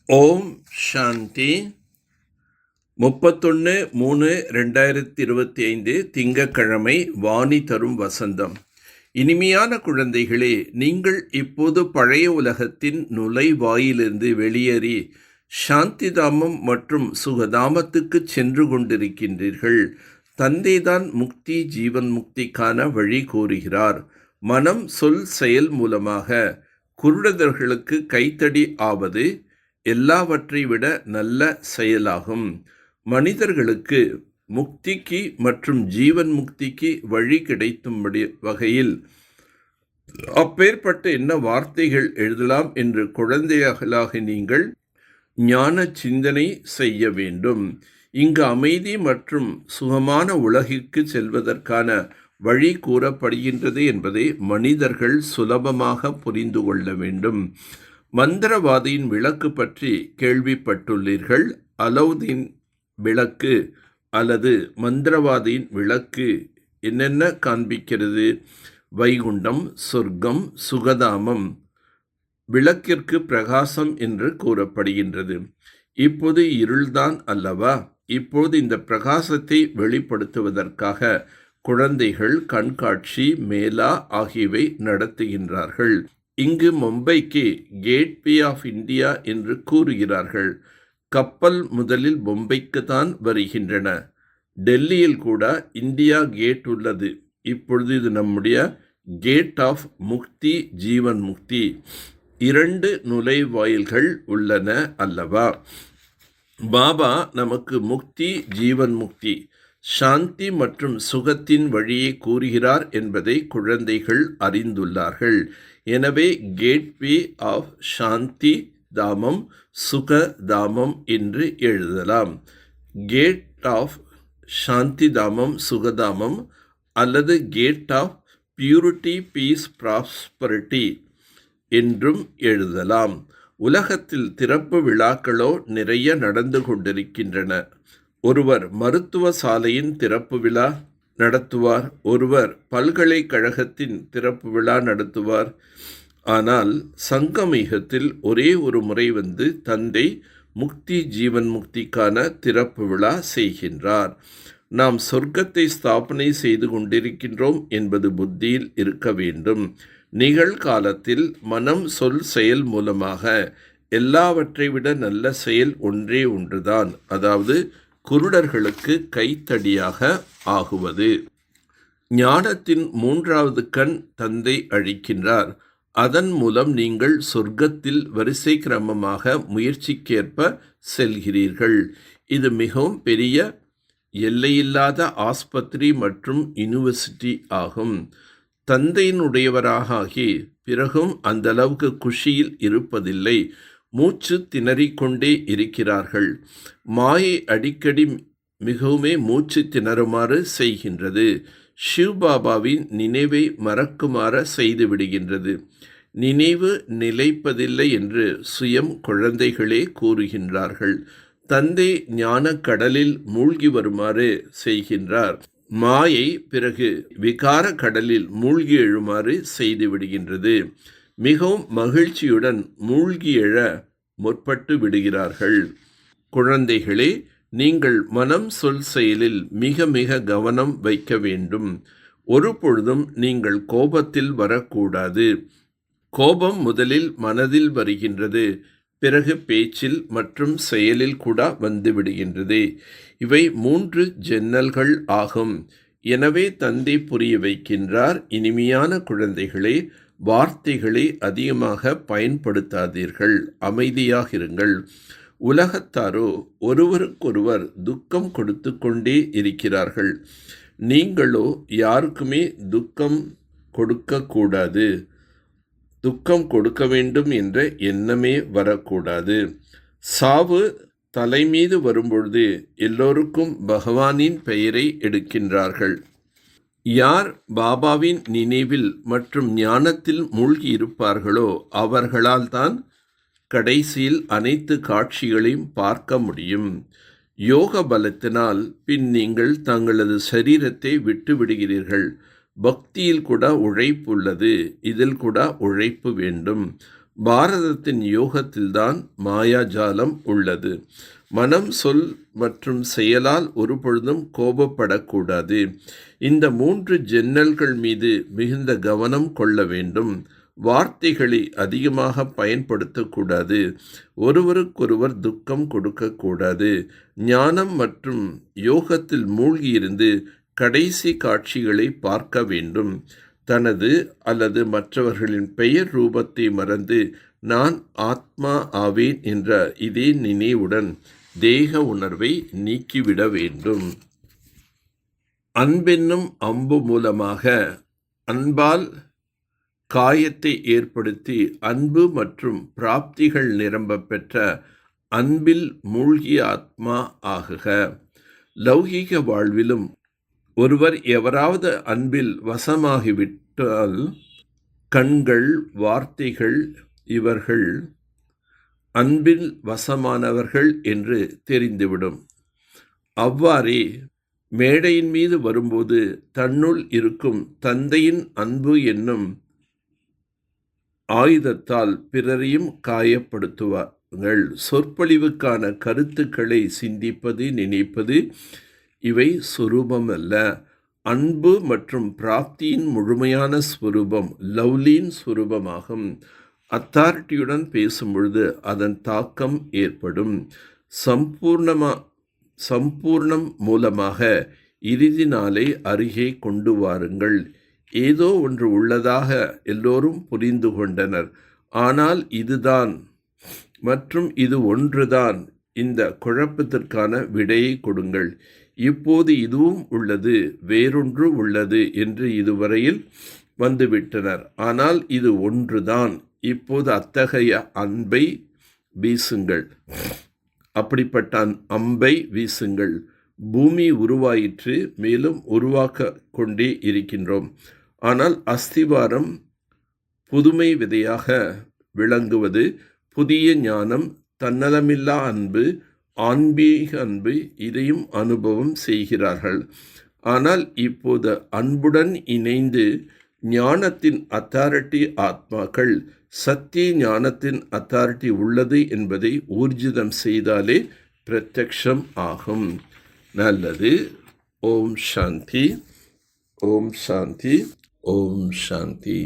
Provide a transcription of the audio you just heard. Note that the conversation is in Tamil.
ஓம் சாந்தி. 31/3/2025 திங்கட்கிழமை. வாணி தரும் வசந்தம். இனிமையான குழந்தைகளே, நீங்கள் இப்போது பழைய உலகத்தின் நுழைவாயிலிருந்து வெளியேறி சாந்திதாமம் மற்றும் சுகதாமத்துக்கு சென்று கொண்டிருக்கின்றீர்கள். தந்தைதான் முக்தி ஜீவன் முக்திக்கான வழி கூறுகிறார். மனம் சொல் செயல் மூலமாக குருடர்களுக்கு கைத்தடி ஆவது எல்லாவற்றை விட நல்ல செயலாகும். மனிதர்களுக்கு முக்திக்கு மற்றும் ஜீவன் முக்திக்கு வழி கிடைக்கும்படி வகையில் அப்பேற்பட்ட என்ன வார்த்தைகள் எழுதலாம் என்று குழந்தைகளாக நீங்கள் ஞான சிந்தனை செய்ய வேண்டும். இங்கு அமைதி மற்றும் சுகமான உலகிற்கு செல்வதற்கான வழி கூறப்படுகின்றது என்பதை மனிதர்கள் சுலபமாக புரிந்து கொள்ள வேண்டும். மந்திரவாதியின் விளக்கு பற்றி கேள்விப்பட்டுள்ளீர்கள். அலவுதீன் விளக்கு அல்லது மந்திரவாதியின் விளக்கு என்னென்ன காண்பிக்கிறது? வைகுண்டம், சொர்க்கம், சுகதாமம். விளக்கிற்கு பிரகாசம் என்று கூறப்படுகின்றது. இப்போது இருள்தான் அல்லவா? இப்போது இந்த பிரகாசத்தை வெளிப்படுத்துவதற்காக குழந்தைகள் கண்காட்சி, மேளா ஆகியவை நடத்துகின்றார்கள். இங்கு மும்பைக்கு கேட்வே ஆஃப் இந்தியா என்று கூறுகிறார்கள். கப்பல் முதலில் மும்பைக்கு தான் வருகின்றன. டெல்லியில் கூட இந்தியா கேட் உள்ளது. இப்பொழுது இது நம்முடைய கேட் ஆஃப் முக்தி ஜீவன் முக்தி. 2 நுழைவாயில்கள் உள்ளன அல்லவா? பாபா நமக்கு முக்தி ஜீவன் முக்தி, சாந்தி மற்றும் சுகத்தின் வழியை கூறுகிறார் என்பதை குழந்தைகள் அறிந்துள்ளார்கள். எனவே கேட்வே ஆஃப் சாந்தி தாமம் சுக தாமம் என்று எழுதலாம். கேட் ஆஃப் சாந்தி தாமம் சுகதாமம் அல்லது gate of purity peace prosperity என்றும் எழுதலாம். உலகத்தில் திறப்பு விழாக்களோ நிறைய நடந்து கொண்டிருக்கின்றன. ஒருவர் மருத்துவ சாலையின் திறப்பு விழா நடத்துவார், ஒருவர் பல்கலைக்கழகத்தின் திறப்பு விழா நடத்துவார். ஆனால் சங்கமயுகத்தில் ஒரே ஒரு முறை வந்து தந்தை முக்தி ஜீவன் முக்திக்கான திறப்பு விழா செய்கின்றார். நாம் சொர்க்கத்தை ஸ்தாபனை செய்து கொண்டிருக்கின்றோம் என்பது புத்தியில் இருக்க வேண்டும். நிகழ்காலத்தில் மனம் சொல் செயல் மூலமாக எல்லாவற்றை விட நல்ல செயல் ஒன்றே ஒன்றுதான், அதாவது குருடர்களுக்கு கைத்தடியாக ஆகுவது. ஞானத்தின் 3வது கண் தந்தை அழிக்கின்றார். அதன் மூலம் நீங்கள் சொர்க்கத்தில் வரிசை கிரமமாக முயற்சிக்கேற்ப செல்கிறீர்கள். இது மிகவும் பெரிய எல்லையில்லாத ஆஸ்பத்திரி மற்றும் யூனிவர்சிட்டி ஆகும். தந்தையினுடையவராகி பிறகும் அந்த அளவுக்கு குஷியில் இருப்பதில்லை. மூச்சு திணறிக்கொண்டே இருக்கிறார்கள். மாயை அடிக்கடி மிகவுமே மூச்சு திணறுமாறு செய்கின்றது. சிவ்பாபாவின் நினைவை மறக்குமாறு செய்துவிடுகின்றது. நினைவு நிலைப்பதில்லை என்று சுயம் குழந்தைகளே கூறுகின்றார்கள். தந்தை ஞான கடலில் மூழ்கி வருமாறு செய்கின்றார். மாயை பிறகு விகார கடலில் மூழ்கி எழுமாறு செய்துவிடுகின்றது. மிகவும் மகிழ்ச்சியுடன் மூழ்கி எழ முற்பட்டு விடுகிறார்கள். குழந்தைகளே, நீங்கள் மனம் சொல் செயலில் மிக மிக கவனம் வைக்க வேண்டும். ஒரு பொழுதும் நீங்கள் கோபத்தில் வரக்கூடாது. கோபம் முதலில் மனதில் வருகின்றது, பிறகு பேச்சில் மற்றும் செயலில் கூட வந்துவிடுகின்றது. இவை 3 ஜன்னல்கள் ஆகும். எனவே தந்தை புரிய வைக்கின்றார், இனிமையான குழந்தைகளே, வார்த்தைகளை அதிகமாக பயன்படுத்தாதீர்கள், அமைதியாக இருங்கள். உலகத்தாரோ ஒருவருக்கொருவர் துக்கம் கொடுத்து கொண்டே இருக்கிறார்கள். நீங்களோ யாருக்குமே துக்கம் கொடுக்கக்கூடாது. துக்கம் கொடுக்க வேண்டும் என்ற எண்ணமே வரக்கூடாது. சாவு தலைமீது வரும்பொழுது எல்லோருக்கும் பகவானின் பெயரை எடுக்கின்றார்கள். யார் பாபாவின் நினைவில் மற்றும் ஞானத்தில் மூழ்கி இருப்பார்களோ அவர்களால் தான் கடைசியில் அனைத்து காட்சிகளையும் பார்க்க முடியும். யோக பலத்தினால் பின் நீங்கள் தங்களது சரீரத்தை விட்டு விடுகிறீர்கள். பக்தியில் கூட உழைப்பு உள்ளது, இதில் கூட உழைப்பு வேண்டும். பாரதத்தின் யோகத்தில்தான் மாயாஜாலம் உள்ளது. மனம், சொல் மற்றும் செயலால் ஒருபொழுதும் கோபப்படக்கூடாது. இந்த 3 ஜன்னல்கள் மீது மிகுந்த கவனம் கொள்ள வேண்டும். வார்த்தைகளை அதிகமாக பயன்படுத்தக்கூடாது. ஒருவருக்கொருவர் துக்கம் கொடுக்கக்கூடாது. ஞானம் மற்றும் யோகத்தில் மூழ்கியிருந்து கடைசி காட்சிகளை பார்க்க வேண்டும். தனது அல்லது மற்றவர்களின் பெயர் ரூபத்தை மறந்து நான் ஆத்மா ஆவேன் என்ற இதே நினைவுடன் தேக உணர்வை நீக்கிவிட வேண்டும். அன்பென்னும் அம்பு மூலமாக அன்பால் காயத்தை ஏற்படுத்தி அன்பு மற்றும் பிராப்திகள் நிரம்ப பெற்ற அன்பில் மூழ்கிய ஆத்மா ஆகுக. லௌகீக வாழ்விலும் ஒருவர் எவராவது அன்பில் வசமாகிவிட்டால் கண்கள், வார்த்தைகள் இவர்கள் அன்பில் வசமானவர்கள் என்று தெரிந்துவிடும். அவ்வாறே மேடையின் மீது வரும்போது தன்னுள் இருக்கும் தந்தையின் அன்பு என்னும் ஆயுதத்தால் பிறரையும் காயப்படுத்துவார்கள். சொற்பொழிவுக்கான கருத்துக்களை சிந்திப்பது, நினைப்பது இவை சுரூபமல்ல. அன்பு மற்றும் பிராப்தியின் முழுமையான ஸ்வரூபம் லவ்லியின் சுரூபமாகும். அத்தாரிட்டியுடன் பேசும்பொழுது அதன் தாக்கம் ஏற்படும். சம்பூர்ணம் மூலமாக இறுதி நாளை அருகே கொண்டு வாருங்கள். ஏதோ ஒன்று உள்ளதாக எல்லோரும் புரிந்து கொண்டனர். ஆனால் இதுதான் மற்றும் இது ஒன்றுதான். இந்த குழப்பத்திற்கான விடையை கொடுங்கள். இப்போது இதுவும் உள்ளது, வேறொன்று உள்ளது என்று இதுவரையில் வந்துவிட்டனர். ஆனால் இது ஒன்றுதான். இப்போது அத்தகைய அன்பை வீசுங்கள். அப்படிப்பட்ட அம்பை வீசுங்கள். பூமி உருவாயிற்று, மேலும் உருவாக்க கொண்டே இருக்கின்றோம். ஆனால் அஸ்திவாரம் புதுமை விதையாக விளங்குவது புதிய ஞானம், தன்னலமில்லா அன்பு, ஆன்மீக அன்பு. இதையும் அனுபவம் செய்கிறார்கள். ஆனால் இப்போது அன்புடன் இணைந்து ஞானத்தின் அத்தாரிட்டி ஆத்மாக்கள் சத்திய ஞானத்தின் அத்தாரிட்டி உள்ளது என்பதை ஊர்ஜிதம் செய்தாலே பிரத்யக்ஷம் ஆகும். நல்லது. ஓம் சாந்தி, ஓம் சாந்தி, ஓம் சாந்தி.